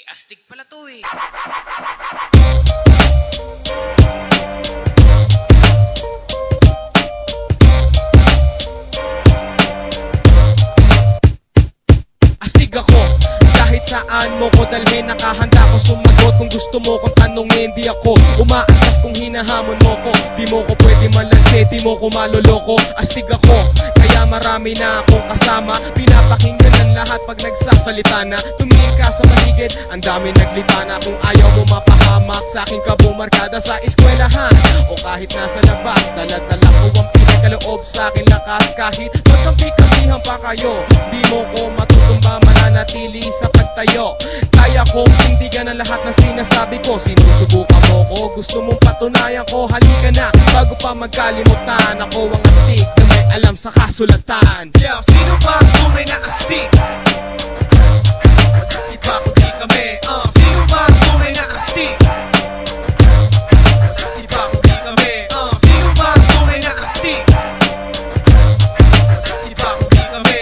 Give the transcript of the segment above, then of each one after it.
astig pala to eh. Astig ako, kahit saan mo ko dalhin, nakahanda ko sumagot. Kung gusto mo kong tanungin, di ako umaatras kung hinahamon mo ko. Di mo ko pwede malanse, di mo ko maloloko. Astig ako, kaya marami na akong kasama. Pinapakinggan ng lahat pag nagsasalita na. Tumingin ka sa paligid, ang dami naglita na. Kung ayaw mo mapahamak sa aking kabumarkada sa eskwelahan o kahit nasa labas, dala-dala ko ang pinagkaloob sa aking lakas. Kahit magkampi-kampihan pa kayo, di mo ko matutumba, mananatili sa pagtayo. Kaya kong tindigan ang lahat ng sinasabi ko. Sinusubukan mo ko, gusto mong patunayan ko. Halika na, bago pa magkalimutan. Ako ang astig na may alam sa kasulatan. Yo, sino ba tunay na astig? Iba kundi kami. Sino ba tunay na astig? Iba kundi kami. Sino ba tunay na astig? Iba kundi kami.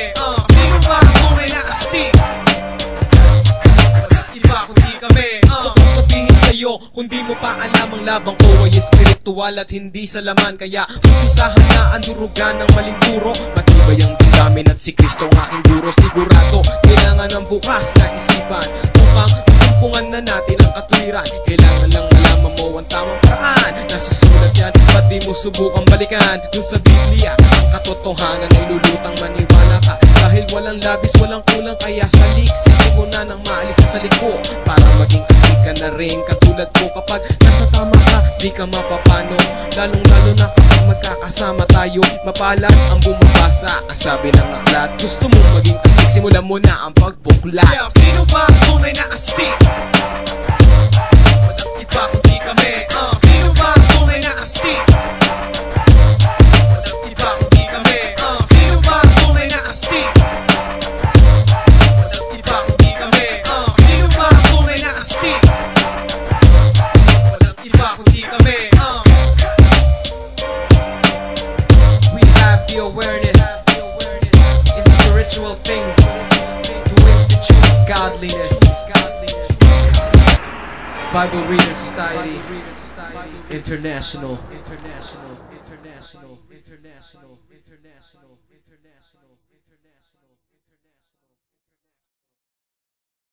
Sino ba tunay na astig? Iba kundi kami. Gusto kong sabihin sa'yo, kung di mo pa alam, ang labang ko ay espiritual at hindi sa laman. Kaya umpisahan na ang durugan ng maling turo. Matibay ang damdamin at si Kristo ang aking guro. Sigurado, kailangan ng bukas na isipan upang masumpungan na natin ang katwiran. Kailangan lang malaman mo ang tamang paraan. Nasusulat yan, ba't di mo subukang balikan? Dun sa Biblia, ang katotohanan ay lulutang maniwala ka. Dahil walang labis, walang kulang, kaya saliksik mo na nang maalis sa liko. Para maging astig ka na rin, katulad ko. Kapag nasa tama ka, di ka mapapano. Lalong-lalo na kapag magkakasama tayo. Mapalad ang bumabasa, ang sabi ng aklat. Gusto mo maging astig, simulan mo na ang pagbuklat. Yo, sino ba tunay na astig? Walang iba kundi kami. Sino ba tunay na astig? Walang iba kundi kami. Sino ba tunay na astig? Walang iba kundi kami. Sino ba tunay na astig? Walang iba kundi kami. We have the awareness in spiritual things to institute godliness. Bible Reader Society International.